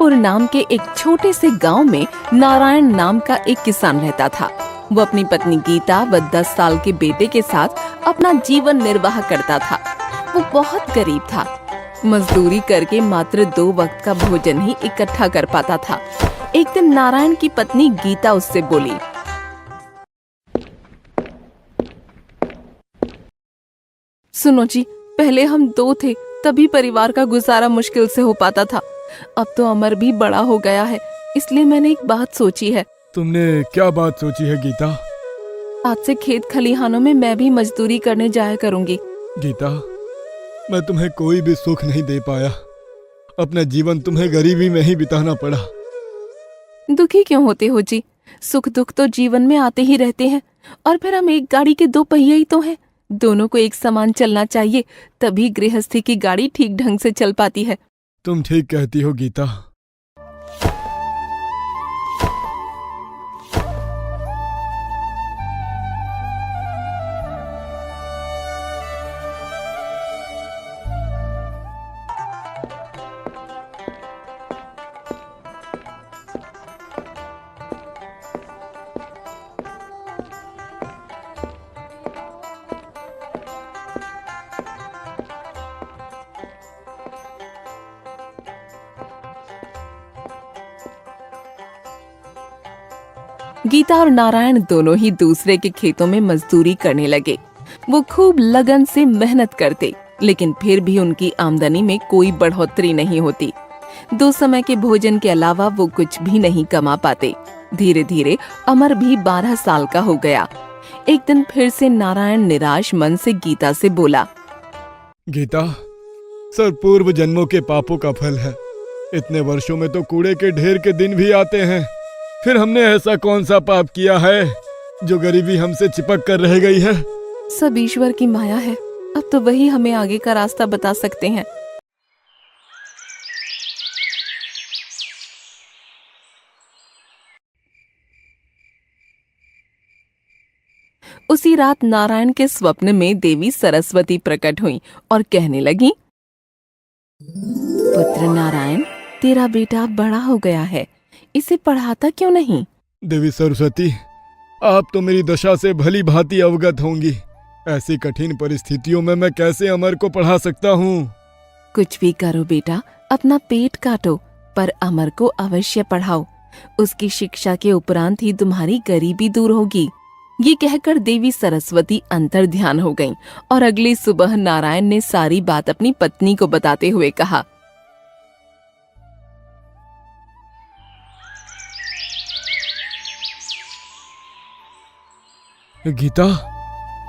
पुर नाम के एक छोटे से गांव में नारायण नाम का एक किसान रहता था। वो अपनी पत्नी गीता व 10 साल के बेटे के साथ अपना जीवन निर्वाह करता था। वो बहुत गरीब था। मजदूरी करके मात्र 2 वक्त का भोजन ही इकट्ठा कर पाता था। एक दिन नारायण की पत्नी गीता उससे बोली, सुनो जी, पहले हम 2 थे, तभी परिवार का गुजारा मुश्किल से हो पाता था। अब तो अमर भी बड़ा हो गया है, इसलिए मैंने एक बात सोची है। तुमने क्या बात सोची है गीता? आज से खेत खलिहानों में मैं भी मजदूरी करने जाया करूंगी। गीता, मैं तुम्हें कोई भी सुख नहीं दे पाया। अपना जीवन तुम्हें गरीबी में ही बिताना पड़ा। दुखी क्यों होते हो जी? सुख दुख तो जीवन में आते ही रहते हैं। और फिर हम एक गाड़ी के 2 पहिए ही तो हैं। दोनों को एक समान चलना चाहिए, तभी गृहस्थी की गाड़ी ठीक ढंग से चल पाती है। तुम ठीक कहती हो गीता। गीता और नारायण दोनों ही दूसरे के खेतों में मजदूरी करने लगे। वो खूब लगन से मेहनत करते, लेकिन फिर भी उनकी आमदनी में कोई बढ़ोतरी नहीं होती। 2 समय के भोजन के अलावा वो कुछ भी नहीं कमा पाते। धीरे धीरे अमर भी 12 साल का हो गया। एक दिन फिर से नारायण निराश मन से गीता से बोला, गीता, सर पूर्व जन्मों के पापों का फल है। इतने वर्षों में तो कूड़े के ढेर के दिन भी आते हैं। फिर हमने ऐसा कौन सा पाप किया है जो गरीबी हमसे चिपक कर रह गई है? सब ईश्वर की माया है। अब तो वही हमें आगे का रास्ता बता सकते हैं। उसी रात नारायण के स्वप्न में देवी सरस्वती प्रकट हुई और कहने लगी, पुत्र नारायण, तेरा बेटा बड़ा हो गया है, इसे पढ़ाता क्यों नहीं? देवी सरस्वती, आप तो मेरी दशा से भली भांति अवगत होंगी। ऐसी कठिन परिस्थितियों में मैं कैसे अमर को पढ़ा सकता हूँ? कुछ भी करो बेटा, अपना पेट काटो, पर अमर को अवश्य पढ़ाओ। उसकी शिक्षा के उपरांत ही तुम्हारी गरीबी दूर होगी। ये कहकर देवी सरस्वती अंतर ध्यान हो गईं और अगली सुबह नारायण ने सारी बात अपनी पत्नी को बताते हुए कहा, गीता,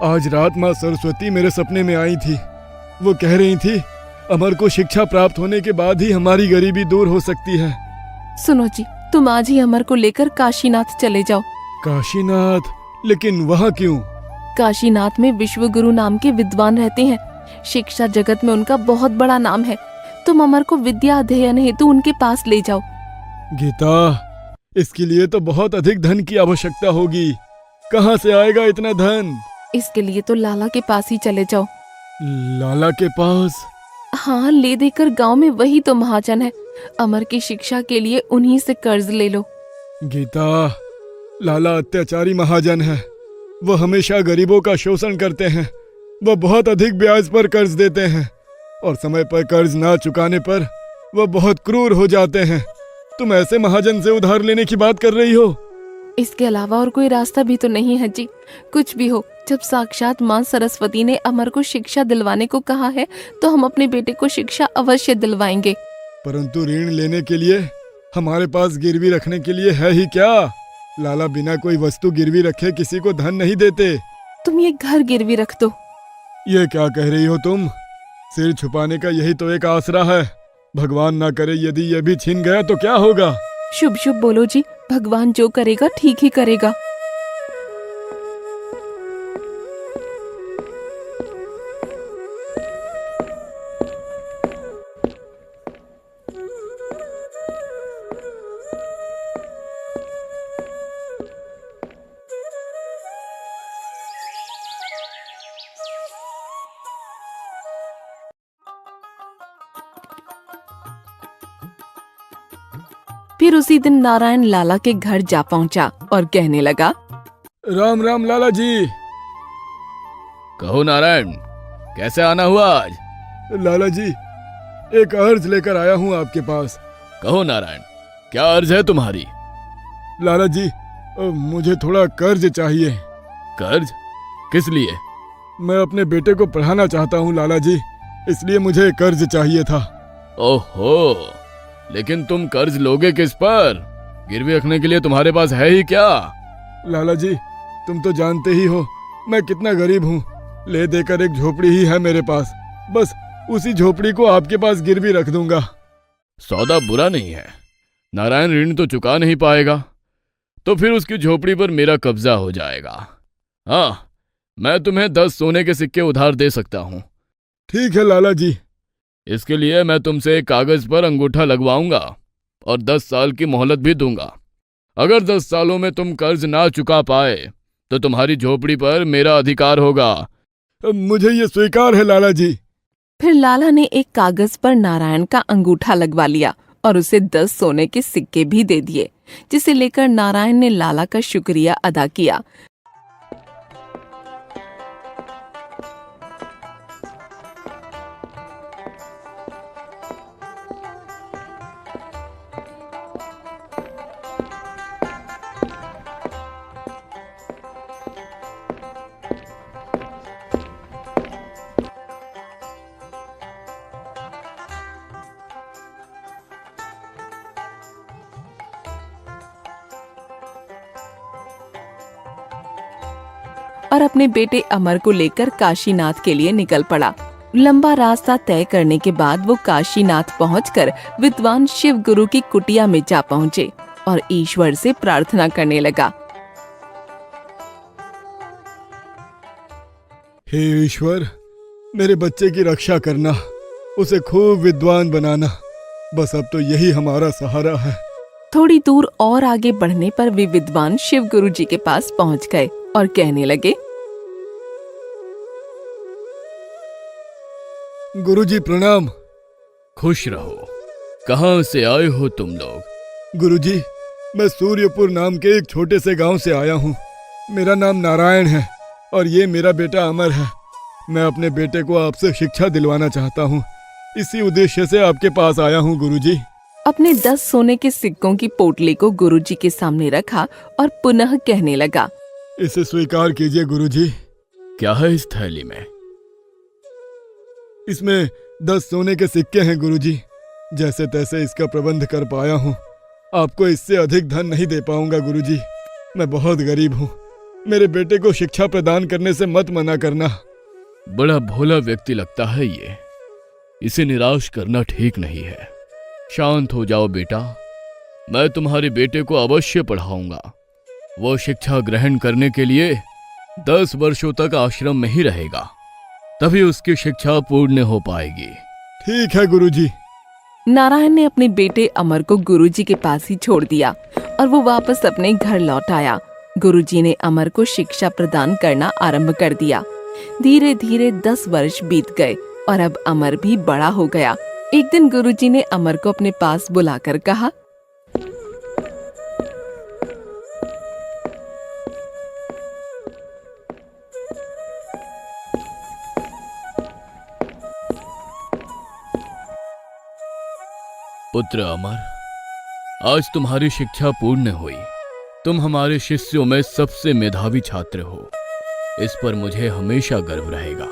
आज रात माँ सरस्वती मेरे सपने में आई थी। वो कह रही थी, अमर को शिक्षा प्राप्त होने के बाद ही हमारी गरीबी दूर हो सकती है। सुनो जी, तुम आज ही अमर को लेकर काशीनाथ चले जाओ। काशीनाथ? लेकिन वहाँ क्यों? काशीनाथ में विश्वगुरु नाम के विद्वान रहते हैं। शिक्षा जगत में उनका बहुत बड़ा नाम है। तुम अमर को विद्या अध्ययन हेतु उनके पास ले जाओ। गीता, इसके लिए तो बहुत अधिक धन की आवश्यकता होगी। कहाँ से आएगा इतना धन? इसके लिए तो लाला के पास ही चले जाओ। लाला के पास? हाँ, ले देकर गांव में वही तो महाजन है। अमर की शिक्षा के लिए उन्हीं से कर्ज ले लो। गीता, लाला अत्याचारी महाजन है। वो हमेशा गरीबों का शोषण करते हैं। वो बहुत अधिक ब्याज पर कर्ज देते हैं और समय पर कर्ज ना चुकाने पर वो बहुत क्रूर हो जाते हैं। तुम ऐसे महाजन से उधार लेने की बात कर रही हो? इसके अलावा और कोई रास्ता भी तो नहीं है जी। कुछ भी हो, जब साक्षात माँ सरस्वती ने अमर को शिक्षा दिलवाने को कहा है, तो हम अपने बेटे को शिक्षा अवश्य दिलवाएंगे। परंतु ऋण लेने के लिए हमारे पास गिरवी रखने के लिए है ही क्या? लाला बिना कोई वस्तु गिरवी रखे किसी को धन नहीं देते। तुम ये घर गिरवी रख दो। ये क्या कह रही हो तुम? सिर छुपाने का यही तो एक आसरा है। भगवान ना करे यदि ये भी छिन गया तो क्या होगा? शुभ शुभ बोलो जी, भगवान जो करेगा ठीक ही करेगा। फिर उसी दिन नारायण लाला के घर जा पहुंचा और कहने लगा, राम राम लाला जी। कहो नारायण, कैसे आना हुआ आज? लाला जी, एक अर्ज लेकर आया हूँ आपके पास। कहो नारायण, क्या अर्ज है तुम्हारी? लाला जी, मुझे थोड़ा कर्ज चाहिए। कर्ज? किस लिए? मैं अपने बेटे को पढ़ाना चाहता हूँ लाला जी, इसलिए मुझे कर्ज चाहिए था। ओहो, लेकिन तुम कर्ज लोगे किस पर? गिरवी रखने के लिए तुम्हारे पास है ही क्या? लाला जी, तुम तो जानते ही हो मैं कितना गरीब हूँ। ले देकर एक झोपड़ी ही है मेरे पास, बस उसी झोपड़ी को आपके पास गिरवी रख दूंगा। सौदा बुरा नहीं है। नारायण ऋण तो चुका नहीं पाएगा, तो फिर उसकी झोपड़ी पर मेरा कब्जा हो जाएगा। हाँ, मैं तुम्हें 10 सोने के सिक्के उधार दे सकता हूँ। ठीक है लाला जी। इसके लिए मैं तुमसे एक कागज पर अंगूठा लगवाऊंगा और 10 साल की मोहलत भी दूंगा। अगर 10 सालों में तुम कर्ज ना चुका पाए तो तुम्हारी झोपड़ी पर मेरा अधिकार होगा। मुझे ये स्वीकार है लाला जी। फिर लाला ने एक कागज पर नारायण का अंगूठा लगवा लिया और उसे 10 सोने के सिक्के भी दे दिए, जिसे लेकर नारायण ने लाला का शुक्रिया अदा किया। और अपने बेटे अमर को लेकर काशीनाथ के लिए निकल पड़ा। लंबा रास्ता तय करने के बाद वो काशीनाथ पहुंचकर विद्वान शिव गुरु की कुटिया में जा पहुंचे और ईश्वर से प्रार्थना करने लगा। हे ईश्वर, मेरे बच्चे की रक्षा करना, उसे खूब विद्वान बनाना, बस अब तो यही हमारा सहारा है। थोड़ी दूर और आगे बढ़ने पर वे विद्वान शिव गुरु जी के पास पहुंच गए और कहने लगे, गुरुजी प्रणाम। खुश रहो। कहाँ से आए हो तुम लोग? गुरुजी, मैं सूर्यपुर नाम के एक छोटे से गांव से आया हूँ। मेरा नाम नारायण है और ये मेरा बेटा अमर है। मैं अपने बेटे को आपसे शिक्षा दिलवाना चाहता हूँ, इसी उद्देश्य से आपके पास आया हूँ गुरुजी। अपने 10 सोने के सिक्कों की पोटली को गुरुजी के सामने रखा और पुनः कहने लगा, इसे स्वीकार कीजिए गुरुजी। क्या है इस थैली में? इसमें 10 सोने के सिक्के हैं गुरुजी। जैसे तैसे इसका प्रबंध कर पाया हूँ, आपको इससे अधिक धन नहीं दे पाऊंगा गुरुजी। मैं बहुत गरीब हूँ, मेरे बेटे को शिक्षा प्रदान करने से मत मना करना। बड़ा भोला व्यक्ति लगता है ये, इसे निराश करना ठीक नहीं है। शांत हो जाओ बेटा, मैं तुम्हारे बेटे को अवश्य पढ़ाऊंगा। वो शिक्षा ग्रहण करने के लिए 10 वर्षों तक आश्रम में ही रहेगा, तभी उसकी शिक्षा पूर्ण हो पाएगी। ठीक है गुरुजी। नारायण ने अपने बेटे अमर को गुरुजी के पास ही छोड़ दिया और वो वापस अपने घर लौट आया। गुरुजी ने अमर को शिक्षा प्रदान करना आरंभ कर दिया। धीरे धीरे 10 वर्ष बीत गए और अब अमर भी बड़ा हो गया। एक दिन गुरुजी ने अमर को अपने पास बुलाकर कहा, पुत्र अमर, आज तुम्हारी शिक्षा पूर्ण हुई। तुम हमारे शिष्यों में सबसे मेधावी छात्र हो, इस पर मुझे हमेशा गर्व रहेगा।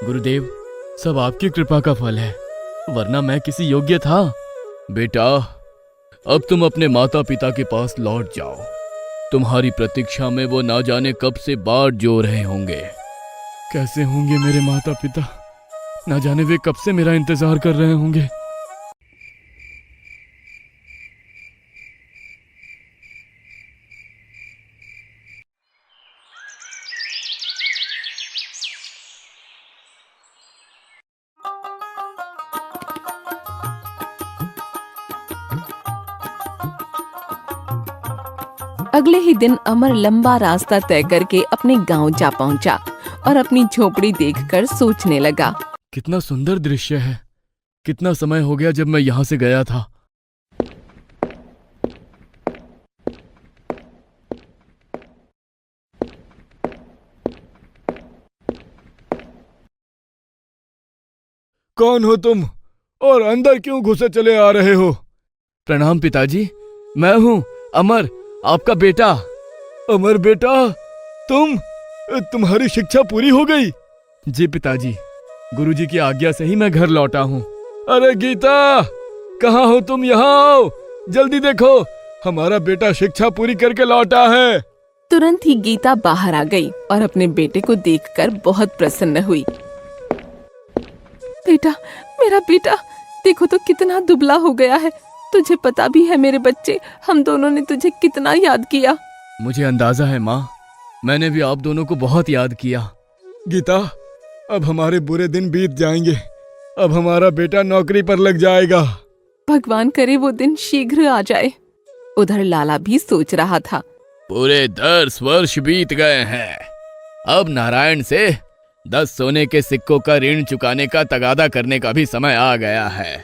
गुरुदेव, सब आपकी कृपा का फल है, वरना मैं किसी योग्य था। बेटा, अब तुम अपने माता पिता के पास लौट जाओ। तुम्हारी प्रतीक्षा में वो ना जाने कब से बाट जो रहे होंगे। कैसे होंगे मेरे माता पिता? ना जाने वे कब से मेरा इंतजार कर रहे होंगे। अगले ही दिन अमर लंबा रास्ता तय करके अपने गांव जा पहुंचा और अपनी झोपड़ी देखकर सोचने लगा, कितना सुंदर दृश्य है। कितना समय हो गया जब मैं यहाँ से गया था। कौन हो तुम और अंदर क्यों घुसे चले आ रहे हो? प्रणाम पिताजी, मैं हूँ अमर, आपका बेटा। अमर बेटा, तुम्हारी शिक्षा पूरी हो गई? जी पिताजी, गुरुजी की आज्ञा से ही मैं घर लौटा हूँ। अरे गीता, कहाँ हो तुम? यहाँ आओ, जल्दी देखो, हमारा बेटा शिक्षा पूरी करके लौटा है। तुरंत ही गीता बाहर आ गई और अपने बेटे को देखकर बहुत प्रसन्न हुई। बेटा, मेरा बेटा, देखो तो कितना दुबला हो गया है। तुझे पता भी है मेरे बच्चे, हम दोनों ने तुझे कितना याद किया। मुझे अंदाजा है माँ, मैंने भी आप दोनों को बहुत याद किया। गीता, अब हमारे बुरे दिन बीत जाएंगे। अब हमारा बेटा नौकरी पर लग जाएगा। भगवान करे वो दिन शीघ्र आ जाए। उधर लाला भी सोच रहा था। पूरे 10 वर्ष बीत गए हैं। अब नारायण से 10 सोने के सिक्कों का ऋण चुकाने का तगादा करने का भी समय आ गया है।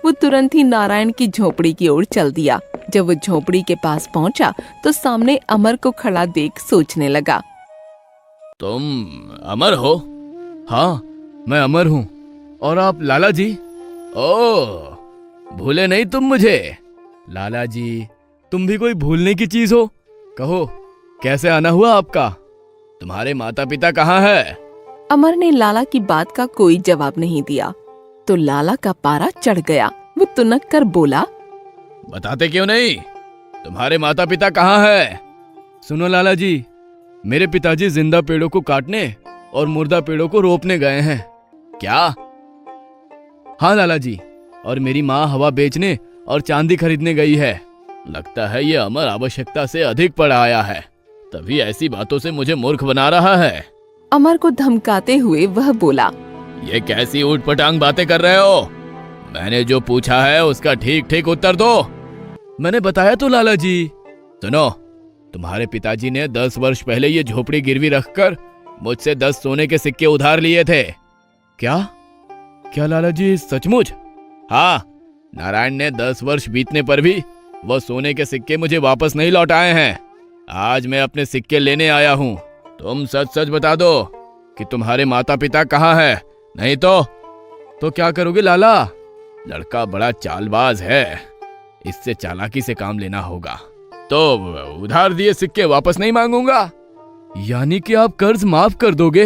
वो तुरंत ही नारायण की झोपड़ी की ओर चल दिया। जब वो झोपड़ी के पास पहुंचा तो सामने अमर को खड़ा देख सोचने लगा। तुम अमर हो? हाँ, मैं अमर हूँ। और आप लाला जी? ओह, भूले नहीं तुम मुझे? लाला जी, तुम भी कोई भूलने की चीज हो? कहो, कैसे आना हुआ आपका? तुम्हारे माता पिता कहाँ है? अमर ने लाला की बात का कोई जवाब नहीं दिया तो लाला का पारा चढ़ गया। वो तुनक कर बोला, बताते क्यों नहीं? तुम्हारे माता पिता कहाँ है? सुनो लाला जी, मेरे पिताजी जिंदा पेड़ों को काटने और मुर्दा पेड़ों को रोपने गए हैं। क्या? हाँ लाला जी, और मेरी माँ हवा बेचने और चांदी खरीदने गई है। लगता है ये अमर आवश्यकता से अधिक पड़ आया है, तभी ऐसी बातों से मुझे मूर्ख बना रहा है। अमर को धमकाते हुए वह बोला, ये कैसी ऊटपटांग बातें कर रहे हो? मैंने जो पूछा है उसका ठीक ठीक उत्तर दो। मैंने बताया तो लाला जी। सुनो, तुम्हारे पिताजी ने 10 वर्ष पहले ये झोपड़ी गिरवी रखकर मुझसे 10 सोने के सिक्के उधार लिए थे। क्या? क्या लाला जी, सचमुच? हाँ, नारायण ने 10 वर्ष बीतने पर भी वह सोने के सिक्के मुझे वापस नहीं लौटाए हैं। आज मैं अपने सिक्के लेने आया हूँ। तुम सच सच बता दो कि तुम्हारे माता पिता कहाँ है, नहीं तो क्या करोगे लाला? लड़का बड़ा चालबाज है, इससे चालाकी से काम लेना होगा। तो उधार दिए सिक्के वापस नहीं मांगूंगा। यानी कि आप कर्ज माफ कर दोगे?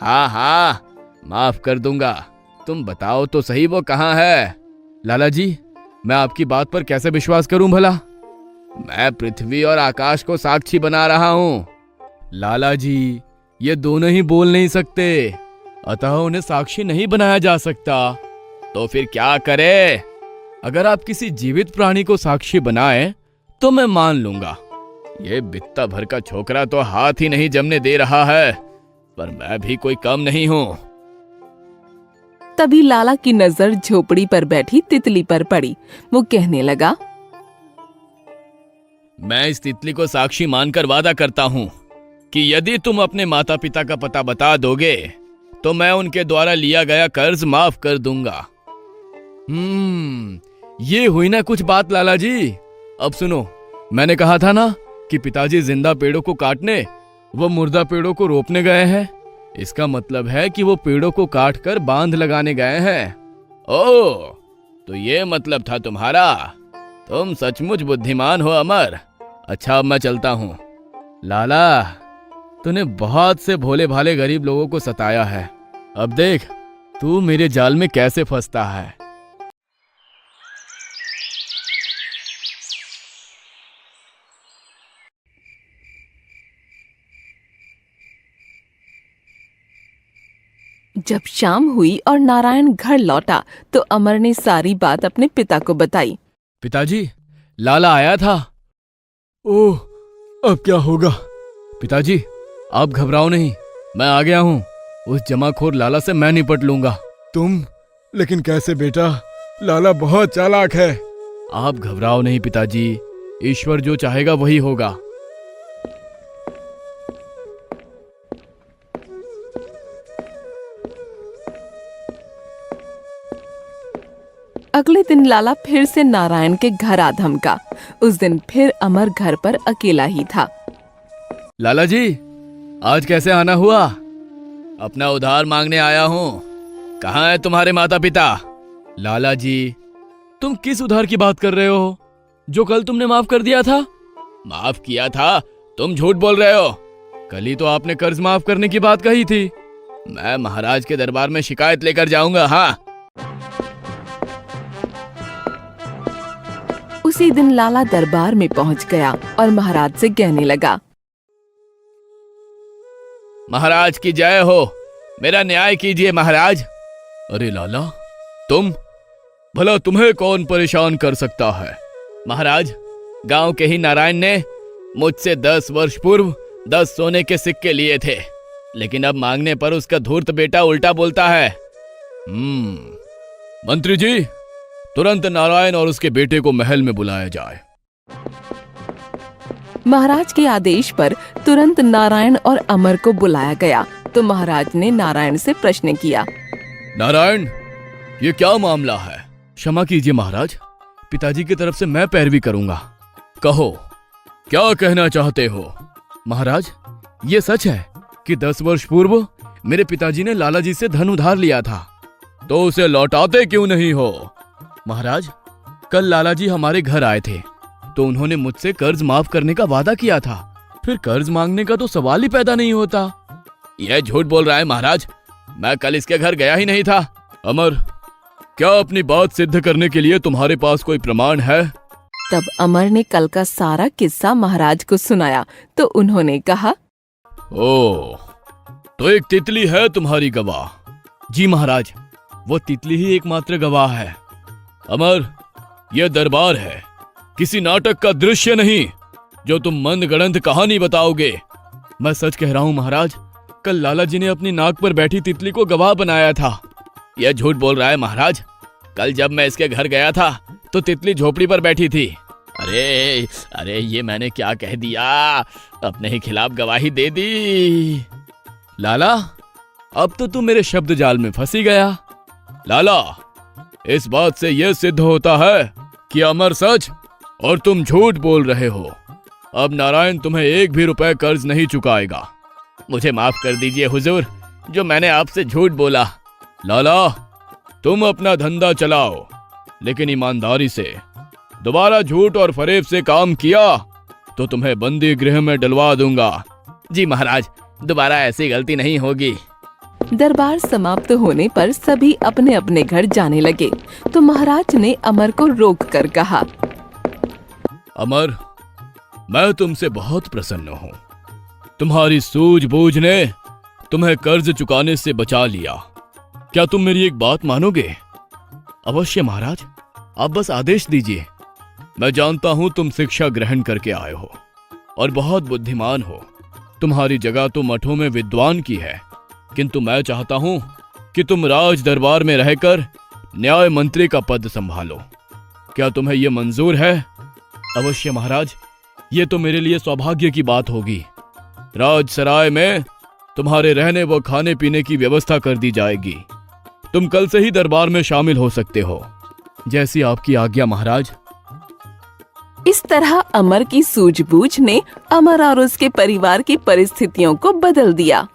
हाँ हाँ, माफ कर दूंगा। तुम बताओ तो सही वो कहाँ है? लाला जी, मैं आपकी बात पर कैसे विश्वास करूं भला? मैं पृथ्वी और आकाश को साक्षी बना रहा हूं। लाला जी, ये दोनों ही बोल नहीं सकते, अतः उन्हें साक्षी नहीं बनाया जा सकता। तो फिर क्या करे? अगर आप किसी जीवित प्राणी को साक्षी बनाए तो मैं मान लूंगा। ये बित्ता भर का छोकरा तो हाथ ही नहीं जमने दे रहा है, पर मैं भी कोई कम नहीं हूं। तभी लाला की नजर झोपड़ी पर बैठी तितली पर पड़ी। वो कहने लगा, मैं इस तितली को साक्षी मानकर वादा करता हूं कि यदि तुम अपने माता पिता का पता बता दोगे तो मैं उनके द्वारा लिया गया कर्ज माफ कर दूंगा। ये हुई ना कुछ बात लाला जी। अब सुनो, मैंने कहा था ना कि पिताजी जिंदा पेड़ों को काटने व मुर्दा पेड़ों को रोपने गए हैं। इसका मतलब है कि वो पेड़ों को काटकर बांध लगाने गए हैं। ओह, तो ये मतलब था तुम्हारा। तुम सचमुच बुद्धिमान हो अमर। अच्छा, अब मैं चलता हूँ। लाला, तूने बहुत से भोले भाले गरीब लोगों को सताया है। अब देख तू मेरे जाल में कैसे फंसता है। जब शाम हुई और नारायण घर लौटा तो अमर ने सारी बात अपने पिता को बताई। पिताजी, लाला आया था। ओह, अब क्या होगा? पिताजी, आप घबराओ नहीं, मैं आ गया हूँ। उस जमाखोर लाला से मैं निपट लूंगा। तुम? लेकिन कैसे बेटा? लाला बहुत चालाक है। आप घबराओ नहीं पिताजी, ईश्वर जो चाहेगा वही होगा। अगले दिन लाला फिर से नारायण के घर आ धमका। उस दिन फिर अमर घर पर अकेला ही था। लाला जी, आज कैसे आना हुआ? अपना उधार मांगने आया हूँ। कहाँ है तुम्हारे माता पिता? लाला जी, तुम किस उधार की बात कर रहे हो जो कल तुमने माफ कर दिया था? माफ किया था? तुम झूठ बोल रहे हो। कल ही तो आपने कर्ज माफ करने की बात कही थी। मैं महाराज के दरबार में शिकायत लेकर जाऊंगा। हाँ। उसी दिन लाला दरबार में पहुंच गया और महाराज से कहने लगा, महाराज की जय हो, मेरा न्याय कीजिए महाराज। अरे लाला, तुम? भला तुम्हें कौन परेशान कर सकता है? महाराज, गांव के ही नारायण ने मुझसे 10 वर्ष पूर्व 10 सोने के सिक्के लिए थे, लेकिन अब मांगने पर उसका धूर्त बेटा उल्टा बोलता है। मंत्री जी, तुरंत नारायण और उसके बेटे को महल में बुलाया जाए। महाराज के आदेश पर तुरंत नारायण और अमर को बुलाया गया तो महाराज ने नारायण से प्रश्न किया। नारायण, ये क्या मामला है? क्षमा कीजिए महाराज, पिताजी की तरफ से मैं पैरवी करूंगा। कहो, क्या कहना चाहते हो? महाराज, ये सच है कि 10 वर्ष पूर्व मेरे पिताजी ने लाला जी से धन उधार लिया था, तो उसे लौटाते क्यों नहीं हो? महाराज, कल लाला जी हमारे घर आए थे तो उन्होंने मुझसे कर्ज माफ करने का वादा किया था। फिर कर्ज मांगने का तो सवाल ही पैदा नहीं होता। यह झूठ बोल रहा है महाराज, मैं कल इसके घर गया ही नहीं था। अमर, क्या अपनी बात सिद्ध करने के लिए तुम्हारे पास कोई प्रमाण है? तब अमर ने कल का सारा किस्सा महाराज को सुनाया तो उन्होंने कहा, ओ, तो एक तितली है तुम्हारी गवाह? जी महाराज, वो तितली ही एकमात्र गवाह है। अमर, यह दरबार है, किसी नाटक का दृश्य नहीं जो तुम मनगढ़ंत कहानी बताओगे। मैं सच कह रहा हूं महाराज, कल लाला जी ने अपनी नाक पर बैठी तितली को गवाह बनाया था। यह झूठ बोल रहा है महाराज, कल जब मैं इसके घर गया था तो तितली झोपड़ी पर बैठी थी। अरे ये मैंने क्या कह दिया, अपने ही खिलाफ गवाही दे दी। लाला, अब तो तू मेरे शब्द जाल में फंसी गया। लाला, इस बात से यह सिद्ध होता है कि अमर सच और तुम झूठ बोल रहे हो। अब नारायण तुम्हें 1 भी रुपए कर्ज नहीं चुकाएगा। मुझे माफ कर दीजिए हुजूर, जो मैंने आपसे झूठ बोला। लाला, तुम अपना धंधा चलाओ, लेकिन ईमानदारी से। दोबारा झूठ और फरेब से काम किया तो तुम्हें बंदी गृह में डलवा दूंगा। जी महाराज, दोबारा ऐसी गलती नहीं होगी। दरबार समाप्त होने पर सभी अपने अपने घर जाने लगे तो महाराज ने अमर को रोक कर कहा, अमर, मैं तुमसे बहुत प्रसन्न हूँ। तुम्हारी सूझबूझ ने तुम्हें कर्ज चुकाने से बचा लिया। क्या तुम मेरी एक बात मानोगे? अवश्य महाराज, आप बस आदेश दीजिए। मैं जानता हूँ तुम शिक्षा ग्रहण करके आए हो और बहुत बुद्धिमान हो। तुम्हारी जगह तो मठों में विद्वान की है, किंतु मैं चाहता हूँ कि तुम राज दरबार में रहकर न्याय मंत्री का पद संभालो। क्या तुम्हें यह मंजूर है? अवश्य महाराज, ये तो मेरे लिए सौभाग्य की बात होगी। राजसराय में तुम्हारे रहने व खाने पीने की व्यवस्था कर दी जाएगी। तुम कल से ही दरबार में शामिल हो सकते हो। जैसी आपकी आज्ञा महाराज। इस तरह अमर की सूझबूझ ने अमर और उसके परिवार की परिस्थितियों को बदल दिया।